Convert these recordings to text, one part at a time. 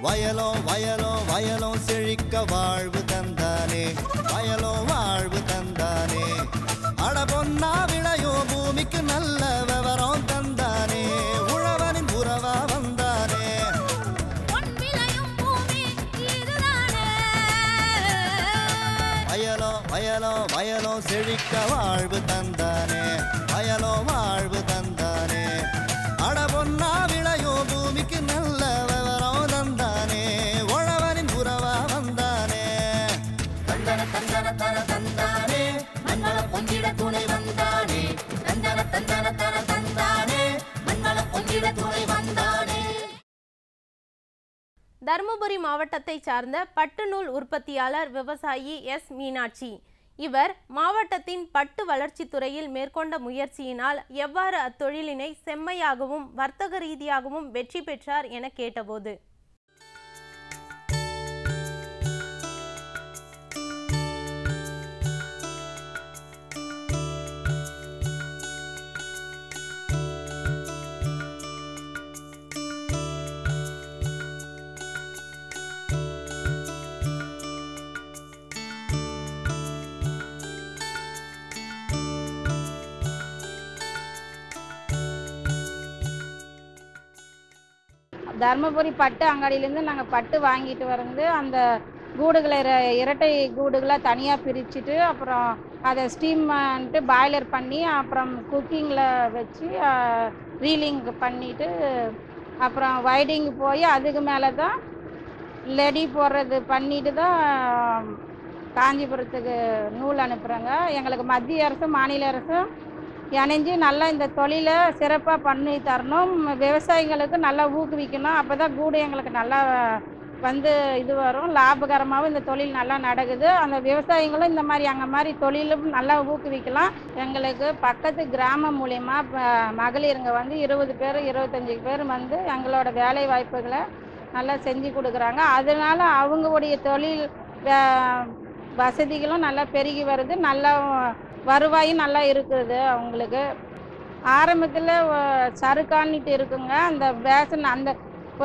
வயலோ வயலோ வயலோ செழிக்க வாழ்வு தந்தானே, வயலோ வாழ்வு தந்தானே. அட பொன்னா விளையோ பூமிக்கு நல்ல விவரம் தந்தானே, உழவனின் உறவா வந்தானே. வயலோ வயலோ வயலோ செழிக்க வாழ்வு தந்தானே, வயலோ வாழ்வு தந்தானே. அட பொன்னா விளையோ பூமிக்கு நல்ல விவரம் தந்தானே, உழவனின் உறவா வந்தானே. தந்தன தந்தன தர தந்தானே, மண்வள பொங்கிட துணை வந்தானே. தந்தன தந்தன தர தந்தானே, மண்வள பொங்கிட துணை வந்தானே. தருமபுரி மாவட்டத்தை சார்ந்த பட்டு நூல் உற்பத்தியாளர் விவசாயி எஸ் மீனாட்சி. இவர் மாவட்டத்தின் பட்டு வளர்ச்சி துறையில் மேற்கொண்ட முயற்சியினால் எவ்வாறு அத்தொழிலினை செம்மையாகவும் வர்த்தக ரீதியாகவும் வெற்றி பெற்றார் என கேட்டபோது, தருமபுரி பட்டு அங்காடியிலேருந்து நாங்கள் பட்டு வாங்கிட்டு வந்து அந்த கூடுகளை இரட்டை கூடுகளை தனியாக பிரிச்சுட்டு அப்புறம் அதை ஸ்டீம் பண்ணிட்டு பாய்லர் பண்ணி அப்புறம் குக்கிங்கில் வச்சு ரீலிங் பண்ணிவிட்டு அப்புறம் வைடிங் போய் அதுக்கு மேலே தான் லெடி போடுறது பண்ணிட்டு தான் காஞ்சிபுரத்துக்கு நூல் அனுப்புகிறாங்க. எங்களுக்கு மத்திய அரசும் மாநில அரசும் இணைஞ்சு நல்லா இந்த தொழிலை சிறப்பாக பண்ணி தரணும், விவசாயிகளுக்கு நல்லா ஊக்குவிக்கணும். அப்போ தான் கூடு எங்களுக்கு நல்லா வந்து இது வரும், லாபகரமாகவும் இந்த தொழில் நல்லா நடக்குது. அந்த விவசாயிகளும் இந்த மாதிரி அங்கே மாதிரி தொழிலும் நல்லா ஊக்குவிக்கலாம். எங்களுக்கு பக்கத்து கிராமம் மூலயமா மகளிருங்க வந்து 20 பேர் 25 பேர் வந்து எங்களோட வேலை வாய்ப்புகளை நல்லா செஞ்சு கொடுக்குறாங்க. அதனால அவங்களுடைய தொழில் வசதிகளும் நல்லா பெருகி வருது, நல்லா வருவாயும் நல்லா இருக்குது. அவங்களுக்கு ஆரம்பத்தில் சருக்கான்னிட்டு இருக்குங்க, அந்த பேசன் அந்த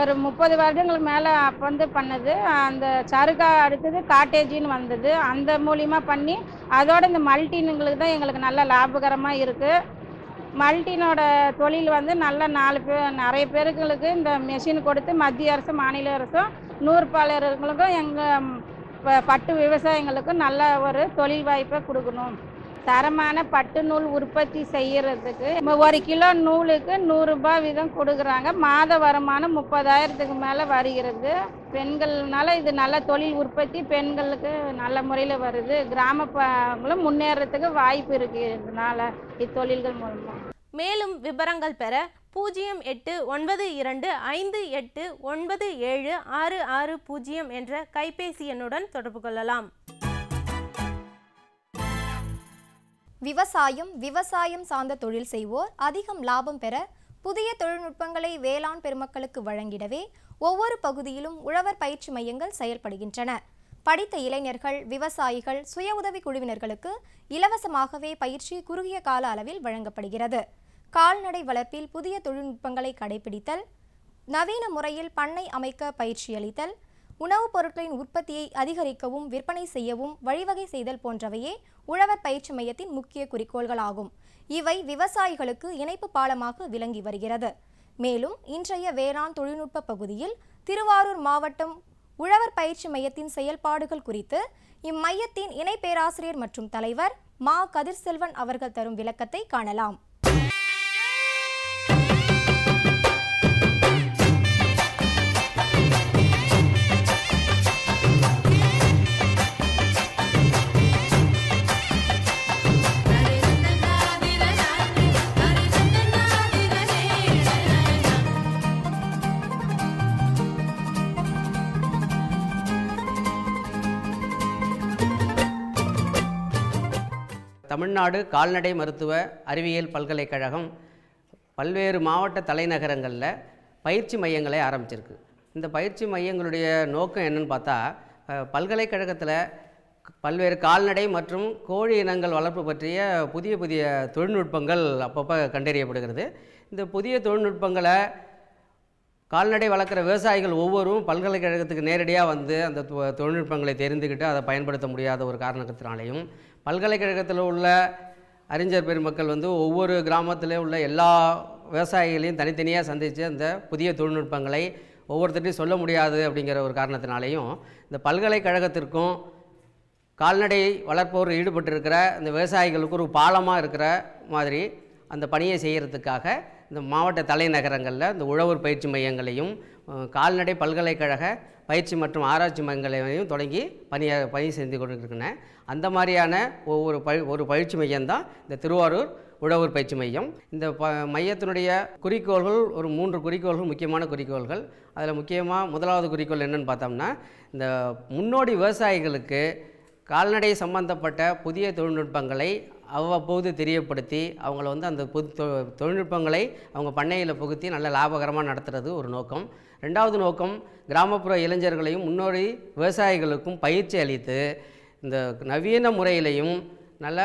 ஒரு 30 வருடங்களுக்கு மேலே அப்போ வந்து பண்ணது. அந்த சருக்கா அடுத்தது காட்டேஜின்னு வந்தது, அந்த மூலிமா பண்ணி அதோட இந்த மல்டினுங்களுக்கு தான் எங்களுக்கு நல்ல லாபகரமாக இருக்குது. மல்டினோட தொழில் வந்து நல்ல நிறைய பேருங்களுக்கு இந்த மெஷின் கொடுத்து மத்திய அரசும் மாநில அரசும் நூற்பாளர்களுக்கும் எங்கள் பட்டு விவசாயிகளுக்கும் நல்ல ஒரு தொழில் வாய்ப்பை கொடுக்கணும். தரமான பட்டு நூல் உற்பத்தி செய்யறதுக்கு 1 கிலோ நூலுக்கு 100 ரூபாய் வீதம் கொடுக்குறாங்க. மாத வருமானம் 30,000க்கு மேலே வருகிறது. பெண்கள்னால இது நல்ல தொழில் உற்பத்தி பெண்களுக்கு நல்ல முறையில் வருது. கிராமங்களும் முன்னேறதுக்கு வாய்ப்பு இருக்குது இதனால இத்தொழில்கள் மூலமாக. மேலும் விவரங்கள் பெற 0892589766 என்ற கைபேசி எண்ணுடன் தொடர்பு கொள்ளலாம். விவசாயம் சார்ந்த தொழில் செய்வோர் அதிகம் லாபம் பெற புதிய தொழில்நுட்பங்களை வேளாண் பெருமக்களுக்கு வழங்கிடவே ஒவ்வொரு பகுதியிலும் உழவர் பயிற்சி மையங்கள் செயல்படுகின்றன. படித்த இளைஞர்கள், விவசாயிகள், சுய உதவி குழுவினர்களுக்கு இலவசமாகவே பயிற்சி குறுகிய கால அளவில் வழங்கப்படுகிறது. கால்நடை வளர்ப்பில் புதிய தொழில்நுட்பங்களை கடைபிடித்தல், நவீன முறையில் பண்ணை அமைக்க பயிற்சி அளித்தல், உணவுப் பொருட்களின் உற்பத்தியை அதிகரிக்கவும் விற்பனை செய்யவும் வழிவகை செய்தல் போன்றவையே உழவர் பயிற்சி மையத்தின் முக்கிய குறிக்கோள்களாகும். இவை விவசாயிகளுக்கு இணைப்பு பாலமாக விளங்கி வருகிறது. மேலும் இன்றைய வேளாண் தொழில்நுட்ப பகுதியில் திருவாரூர் மாவட்டம் உழவர் பயிற்சி மையத்தின் செயல்பாடுகள் குறித்து இம்மையத்தின் இணை பேராசிரியர் மற்றும் தலைவர் மா கதிர்செல்வன் அவர்கள் தரும் விளக்கத்தை காணலாம். தமிழ்நாடு கால்நடை மருத்துவ அறிவியல் பல்கலைக்கழகம் பல்வேறு மாவட்ட தலைநகரங்களில் பயிற்சி மையங்களை ஆரம்பிச்சிருக்கு. இந்த பயிற்சி மையங்களுடைய நோக்கம் என்னன்னு பார்த்தா, பல்கலைக்கழகத்தில் பல்வேறு கால்நடை மற்றும் கோழி இனங்கள் வளர்ப்பு பற்றிய புதிய புதிய தொழில்நுட்பங்கள் அப்பப்போ கண்டறியப்படுகிறது. இந்த புதிய தொழில்நுட்பங்களை கால்நடை வளர்க்குற விவசாயிகள் ஒவ்வொருவரும் பல்கலைக்கழகத்துக்கு நேரடியாக வந்து அந்த தொழில்நுட்பங்களை தெரிந்துக்கிட்டு அதை பயன்படுத்த முடியாத ஒரு காரணத்தினாலையும், பல்கலைக்கழகத்தில் உள்ள அறிஞர் பெருமக்கள் வந்து ஒவ்வொரு கிராமத்தில் உள்ள எல்லா விவசாயிகளையும் தனித்தனியாக சந்தித்து அந்த புதிய தொழில்நுட்பங்களை ஒவ்வொருத்தரையும் சொல்ல முடியாது அப்படிங்கிற ஒரு காரணத்தினாலையும், இந்த பல்கலைக்கழகத்திற்கும் கால்நடை வளர்ப்போர் ஈடுபட்டிருக்கிற இந்த விவசாயிகளுக்கு ஒரு பாலமாக இருக்கிற மாதிரி அந்த பணியை செய்கிறதுக்காக இந்த மாவட்ட தலைநகரங்களில் இந்த உழவர் பயிற்சி மையங்களையும் கால்நடை பல்கலைக்கழக பயிற்சி மற்றும் ஆராய்ச்சி மையங்களையும் தொடங்கி பணி செஞ்சு கொண்டிருக்கின்றன. அந்த மாதிரியான ஒரு பயிற்சி மையம்தான் இந்த திருவாரூர் உழவர் பயிற்சி மையம். இந்த மையத்தினுடைய குறிக்கோள்கள் ஒரு 3 குறிக்கோள்கள், முக்கியமான குறிக்கோள்கள். அதில் முக்கியமாக முதலாவது குறிக்கோள் என்னென்னு பார்த்தோம்னா, இந்த முன்னோடி விவசாயிகளுக்கு கால்நடை சம்பந்தப்பட்ட புதிய தொழில்நுட்பங்களை அவ்வப்போது தெரியப்படுத்தி அவங்கள வந்து அந்த தொழில்நுட்பங்களை அவங்க பண்ணையில் புகுத்தி நல்ல லாபகரமாக நடத்துகிறது ஒரு நோக்கம். 2வது நோக்கம், கிராமப்புற இளைஞர்களையும் முன்னோடி விவசாயிகளுக்கும் பயிற்சி அளித்து இந்த நவீன முறையிலையும் நல்ல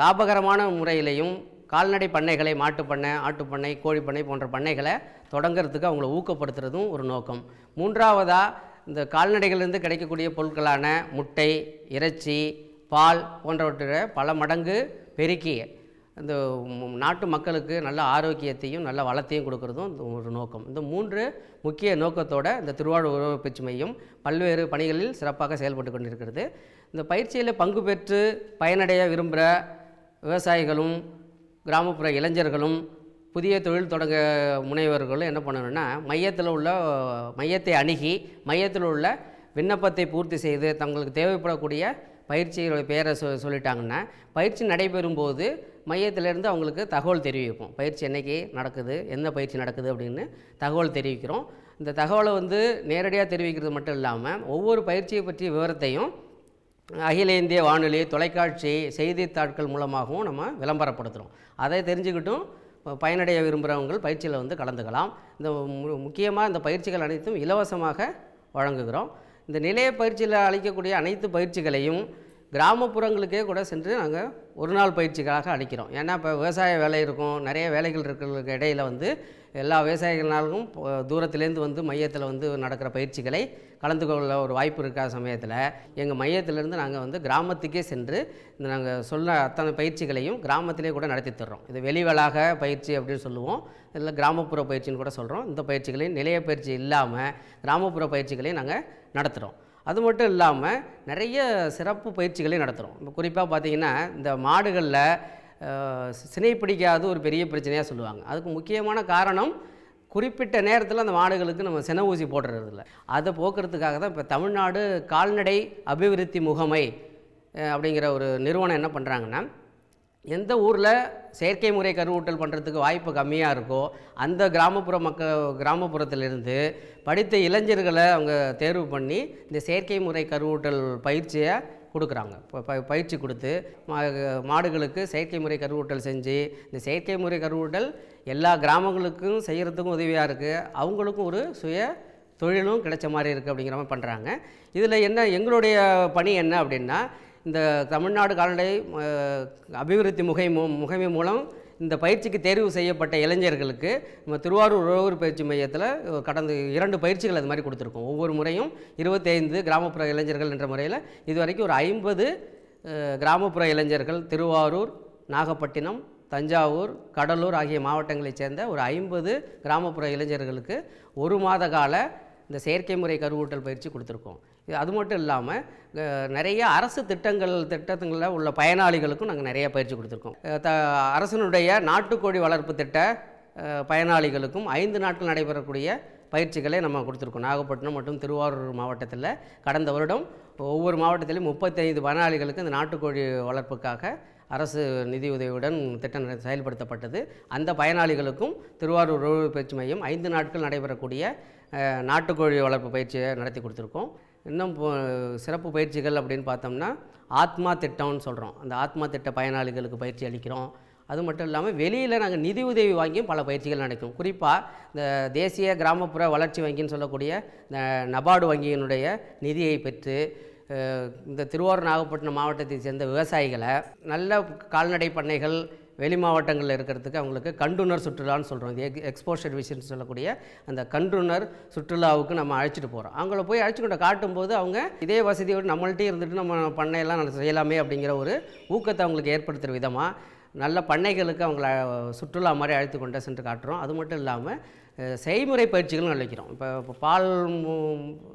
லாபகரமான முறையிலையும் கால்நடை பண்ணைகளை, மாட்டுப்பண்ணை, ஆட்டுப்பண்ணை, கோழிப்பண்ணை போன்ற பண்ணைகளை தொடங்கிறதுக்கு அவங்கள ஊக்கப்படுத்துறதும் ஒரு நோக்கம். 3வதாக, இந்த கால்நடைகளிலிருந்து கிடைக்கக்கூடிய பொருட்களான முட்டை, இறைச்சி, பால் போன்றவற்றை பல மடங்கு பெருக்கி இந்த நாட்டு மக்களுக்கு நல்ல ஆரோக்கியத்தையும் நல்ல வளத்தையும் கொடுக்கறதும் ஒரு நோக்கம். இந்த 3 முக்கிய நோக்கத்தோடு இந்த திருவாரூர் உழவர் பயிற்சி மையம் பல்வேறு பணிகளில் சிறப்பாக செயல்பட்டு கொண்டிருக்கிறது. இந்த பயிற்சியில் பங்கு பெற்று பயனடைய விரும்புகிற விவசாயிகளும் கிராமப்புற இளைஞர்களும் புதிய தொழில் தொடங்க முனைவர்களும் என்ன பண்ணணும்னா, மையத்தை அணுகி மையத்தில் உள்ள விண்ணப்பத்தை பூர்த்தி செய்து தங்களுக்கு தேவைப்படக்கூடிய பயிற்சியோட பேரை சொல்லிட்டாங்கன்னா, பயிற்சி நடைபெறும் போது மையத்திலேருந்து அவங்களுக்கு தகவல் தெரிவிப்போம். பயிற்சி என்றைக்கு நடக்குது, என்ன பயிற்சி நடக்குது அப்படின்னு தகவல் தெரிவிக்கிறோம். இந்த தகவலை வந்து நேரடியாக தெரிவிக்கிறது மட்டும் இல்லாமல் ஒவ்வொரு பயிற்சியை பற்றிய விவரத்தையும் அகில இந்திய வானொலி, தொலைக்காட்சி, செய்தித்தாட்கள் மூலமாகவும் நம்ம விளம்பரப்படுத்துகிறோம். அதை தெரிஞ்சுக்கிட்டும் பயனடைய விரும்புகிறவங்க பயிற்சியில் வந்து கலந்துக்கலாம். இந்த முக்கியமாக இந்த பயிற்சிகள் அனைத்தும் இலவசமாக வழங்குகிறோம். இந்த நிலைய பயிற்சியில் அளிக்கக்கூடிய அனைத்து பயிற்சிகளையும் கிராமப்புறங்களுக்கே கூட சென்று நாங்கள் ஒரு நாள் பயிற்சிகளாக அளிக்கிறோம். ஏன்னா இப்போ விவசாய வேலை இருக்கும், நிறைய வேலைகள் இருக்கிறதுக்கு இடையில் வந்து எல்லா விவசாயிகளாலும் தூரத்துலேருந்து வந்து மையத்தில் வந்து நடக்கிற பயிற்சிகளை கலந்து கொள்ள ஒரு வாய்ப்பு இருக்கிற சமயத்தில் எங்கள் மையத்திலேருந்து நாங்கள் வந்து கிராமத்துக்கே சென்று இந்த நாங்கள் சொல்ல அத்தனை பயிற்சிகளையும் கிராமத்திலே கூட நடத்தி தர்றோம். இது வெளிவளாக பயிற்சி அப்படின்னு சொல்லுவோம், இல்லை கிராமப்புற பயிற்சின்னு கூட சொல்கிறோம். இந்த பயிற்சிகளையும் நிலைய பயிற்சி இல்லாமல் கிராமப்புற பயிற்சிகளையும் நாங்கள் நடத்துகிறோம். அது மட்டும் இல்லாமல் நிறைய சிறப்பு பயிற்சிகளையும் நடத்துகிறோம். இப்போ குறிப்பாக பார்த்திங்கன்னா, இந்த மாடுகளில் சினை பிடிக்காது ஒரு பெரிய பிரச்சனையாக சொல்லுவாங்க. அதுக்கு முக்கியமான காரணம், குறிப்பிட்ட நேரத்தில் அந்த மாடுகளுக்கு நம்ம சினை ஊசி போடுறதில்ல. அதை போக்குறதுக்காக தான் இப்போ தமிழ்நாடு கால்நடை அபிவிருத்தி முகமை அப்படிங்கிற ஒரு நிறுவனம் என்ன பண்ணுறாங்கன்னா, எந்த ஊரில் செயற்கை முறை கருவூட்டல் பண்ணுறதுக்கு வாய்ப்பு கம்மியாக இருக்கோ அந்த கிராமப்புறத்திலிருந்து படித்த இளைஞர்களை அவங்க தேர்வு பண்ணி இந்த செயற்கை முறை கருவூட்டல் பயிற்சியை கொடுக்குறாங்க. பயிற்சி கொடுத்து மாடுகளுக்கு செயற்கை முறை கருவூட்டல் செஞ்சு இந்த செயற்கை முறை கருவூட்டல் எல்லா கிராமங்களுக்கும் செய்கிறதுக்கும் உதவியாக இருக்குது. அவங்களுக்கும் ஒரு சுய தொழிலும் கிடைச்ச மாதிரி இருக்குது அப்படிங்கிற மாதிரி பண்ணுறாங்க. இதில் என்ன எங்களுடைய பணி என்ன அப்படின்னா, இந்த தமிழ்நாடு கால்நடை அபிவிருத்தி முகமை மூலம் இந்த பயிற்சிக்கு தேர்வு செய்யப்பட்ட இளைஞர்களுக்கு நம்ம திருவாரூர் உழவர் பயிற்சி மையத்தில் கடந்த 2 பயிற்சிகள் அது மாதிரி கொடுத்துருக்கோம். ஒவ்வொரு முறையும் 25 கிராமப்புற இளைஞர்கள் என்ற முறையில் இதுவரைக்கும் ஒரு 50 கிராமப்புற இளைஞர்கள் திருவாரூர், நாகப்பட்டினம், தஞ்சாவூர், கடலூர் ஆகிய மாவட்டங்களைச் சேர்ந்த ஒரு 50 கிராமப்புற இளைஞர்களுக்கு 1 மாத கால இந்த செயற்கை முறை கருவூட்டல் பயிற்சி கொடுத்துருக்கோம். அது மட்டும் இல்லாமல் நிறைய அரசு திட்டங்களில் உள்ள பயனாளிகளுக்கும் நாங்கள் நிறைய பயிற்சி கொடுத்துருக்கோம். அரசனுடைய நாட்டுக்கோழி வளர்ப்பு திட்ட பயனாளிகளுக்கும் 5 நாட்கள் நடைபெறக்கூடிய பயிற்சிகளை நம்ம கொடுத்துருக்கோம். நாகப்பட்டினம் மற்றும் திருவாரூர் மாவட்டத்தில் கடந்த வருடம் ஒவ்வொரு மாவட்டத்திலும் 35 பயனாளிகளுக்கு இந்த நாட்டுக்கோழி வளர்ப்புக்காக அரசு நிதியுதவியுடன் திட்டம் செயல்படுத்தப்பட்டது. அந்த பயனாளிகளுக்கும் திருவாரூர் உழவர் பயிற்சி மையம் 5 நாட்கள் நடைபெறக்கூடிய நாட்டுக்கோழி வளர்ப்பு பயிற்சியை நடத்தி கொடுத்துருக்கோம். இன்னும் சிறப்பு பயிற்சிகள் அப்படின்னு பார்த்தோம்னா, ஆத்மா திட்டம்னு சொல்கிறோம். அந்த ஆத்மா திட்ட பயனாளிகளுக்கு பயிற்சி அளிக்கிறோம். அது மட்டும் இல்லாமல் வெளியில் நாங்கள் நிதி உதவி வாங்கியும் பல பயிற்சிகள் நடக்கும். குறிப்பாக இந்த தேசிய கிராமப்புற வளர்ச்சி வங்கின்னு சொல்லக்கூடிய இந்த நபார்டு வங்கியினுடைய நிதியை பெற்று இந்த திருவாரூர் நாகப்பட்டினம் மாவட்டத்தை சேர்ந்த விவசாயிகளை நல்ல கால்நடை பண்ணைகள் வெளி மாவட்டங்களில் இருக்கிறதுக்கு அவங்களுக்கு கண்டுணர் சுற்றுலான்னு சொல்கிறோம். இது எக்ஸ்போஷர் விசிட்னு சொல்லக்கூடிய அந்த கண்டுணர் சுற்றுலாவுக்கு நம்ம அழைச்சிட்டு போகிறோம். அவங்கள போய் அழைச்சிக்கிட்ட காட்டும்போது அவங்க இதே வசதியோடு நம்மள்கிட்டே இருந்துட்டு நம்ம பண்ணையெல்லாம் செய்யலாமே அப்படிங்கிற ஒரு ஊக்கத்தை அவங்களுக்கு ஏற்படுத்துகிற விதமாக நல்ல பண்ணைகளுக்கு அவங்கள சுற்றுலா மாதிரி அழைத்து கொண்டு சென்று காட்டுறோம். அது மட்டும் இல்லாமல் செய்முறை பயிற்சிகளும் அளிக்கிறோம். இப்போ பால்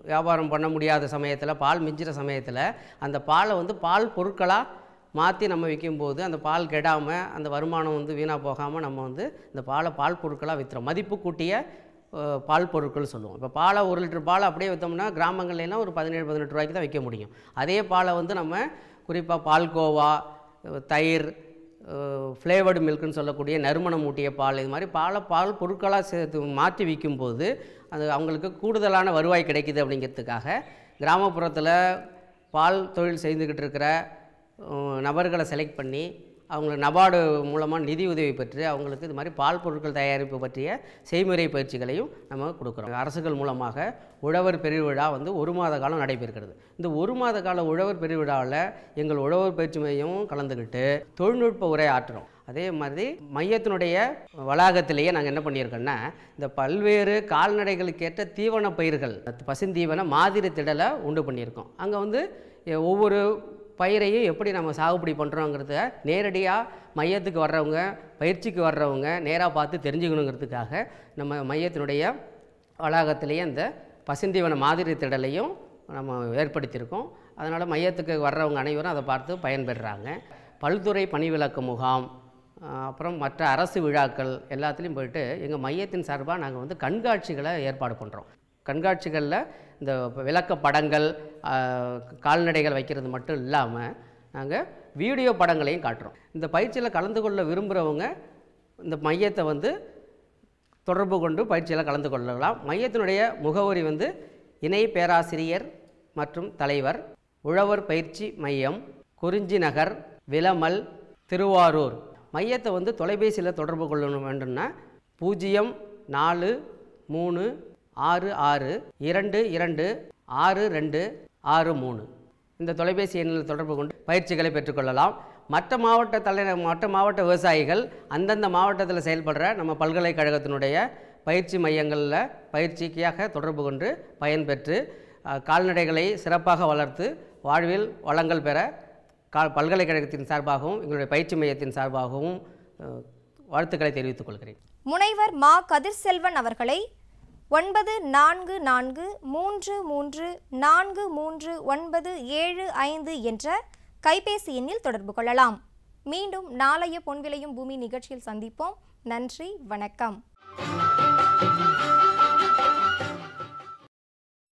வியாபாரம் பண்ண முடியாத சமயத்தில், பால் மிஞ்சிற சமயத்தில் அந்த பாலை வந்து பால் பொருட்களாக மாற்றி நம்ம விற்கும்போது அந்த பால் கெடாமல் அந்த வருமானம் வந்து வீணாக போகாமல் நம்ம வந்து இந்த பால் பொருட்களாக விற்றுறோம். மதிப்பு கூட்டிய பால் பொருட்கள் சொல்லுவோம். இப்போ பாலை 1 லிட்டர் பால் அப்படியே விற்றோம்னா கிராமங்கள்லாம் ஒரு 17-18 ரூபாய்க்கு தான் விற்க முடியும். அதே பாலை வந்து நம்ம குறிப்பாக பால்கோவா, தயிர், ஃப்ளேவர்டு மில்க்குன்னு சொல்லக்கூடிய நறுமணம் ஊட்டிய பால், இது மாதிரி பால் பொருட்களாக சேர்த்து மாற்றி விற்கும்போது அது அவங்களுக்கு கூடுதலான வருவாய் கிடைக்குது. அப்படிங்கிறதுக்காக கிராமப்புறத்தில் பால் தொழில் செய்துக்கிட்டு இருக்கிற நபர்களை செலக்ட் பண்ணி அவங்களுக்கு நபார்டு மூலமாக நிதி உதவி பெற்று அவங்களுக்கு இது மாதிரி பால் பொருட்கள் தயாரிப்பு பற்றிய செய்முறை பயிற்சிகளையும் நம்ம கொடுக்குறோம். அரசுகள் மூலமாக உழவர் பெருவிழா வந்து 1 மாத காலம் நடைபெறுகிறது. இந்த 1 மாத கால உழவர் பெருவிழாவில் எங்கள் உழவர் பயிற்சி மையமும் கலந்துக்கிட்டு தொழில்நுட்ப உரை ஆற்றுறோம். அதே மாதிரி மையத்தினுடைய வளாகத்திலேயே நாங்கள் என்ன பண்ணியிருக்கோன்னா, இந்த பல்வேறு கால்நடைகளுக்கேற்ற தீவன பயிர்கள், பசுந்தீவன மாதிரி திடலை உண்டு பண்ணியிருக்கோம். அங்கே வந்து ஒவ்வொரு பயிரையும் எப்படி நம்ம சாகுபடி பண்ணுறோங்கிறத நேரடியாக மையத்துக்கு வர்றவங்க, பயிற்சிக்கு வர்றவங்க நேராக பார்த்து தெரிஞ்சுக்கணுங்கிறதுக்காக நம்ம மையத்தினுடைய வளாகத்திலேயே அந்த பசுந்தீவன மாதிரி திடலையும் நம்ம ஏற்படுத்தியிருக்கோம். அதனால் மையத்துக்கு வர்றவங்க அனைவரும் அதை பார்த்து பயன்பெறுறாங்க. பல்துறை பணிவிலக்கு முகாம், அப்புறம் மற்ற அரசு விழாக்கள் எல்லாத்துலேயும் போயிட்டு எங்கள் மையத்தின் சார்பாக நாங்கள் வந்து கண்காட்சிகளை ஏற்பாடு பண்ணுறோம். கண்காட்சிகளில் இந்த விளக்க படங்கள், கால்நடைகள் வைக்கிறது மட்டும் இல்லாமல் நாங்கள் வீடியோ படங்களையும் காட்டுறோம். இந்த பயிற்சியில் கலந்து கொள்ள விரும்புகிறவங்க இந்த மையத்தை வந்து தொடர்பு கொண்டு பயிற்சியில் கலந்து கொள்ளலாம். மையத்தினுடைய முகவரி வந்து இணை பேராசிரியர் மற்றும் தலைவர், உழவர் பயிற்சி மையம், குறிஞ்சி நகர், விலமல், திருவாரூர். மையத்தை வந்து தொலைபேசியில் தொடர்பு கொள்ள வேண்டும்னா 0436226263 இந்த தொலைபேசி எண்ணில் தொடர்பு கொண்டு பயிற்சிகளை பெற்றுக்கொள்ளலாம். மற்ற மாவட்ட விவசாயிகள் அந்தந்த மாவட்டத்தில் செயல்படுற நம்ம பல்கலைக்கழகத்தினுடைய பயிற்சி மையங்களில் பயிற்சிக்காக தொடர்பு கொண்டு பயன்பெற்று கால்நடைகளை சிறப்பாக வளர்த்து வாழ்வில் வளங்கள் பெற பல்கலைக்கழகத்தின் சார்பாகவும் எங்களுடைய பயிற்சி மையத்தின் சார்பாகவும் வாழ்த்துக்களை தெரிவித்துக் கொள்கிறேன். முனைவர் மா கதிர்செல்வன் அவர்களை 9433433975 என்ற கைபேசி எண்ணில் தொடர்பு கொள்ளலாம். மீண்டும் நாளைய பொன் விளையும் பூமி நிகழ்ச்சியில் சந்திப்போம். நன்றி, வணக்கம்.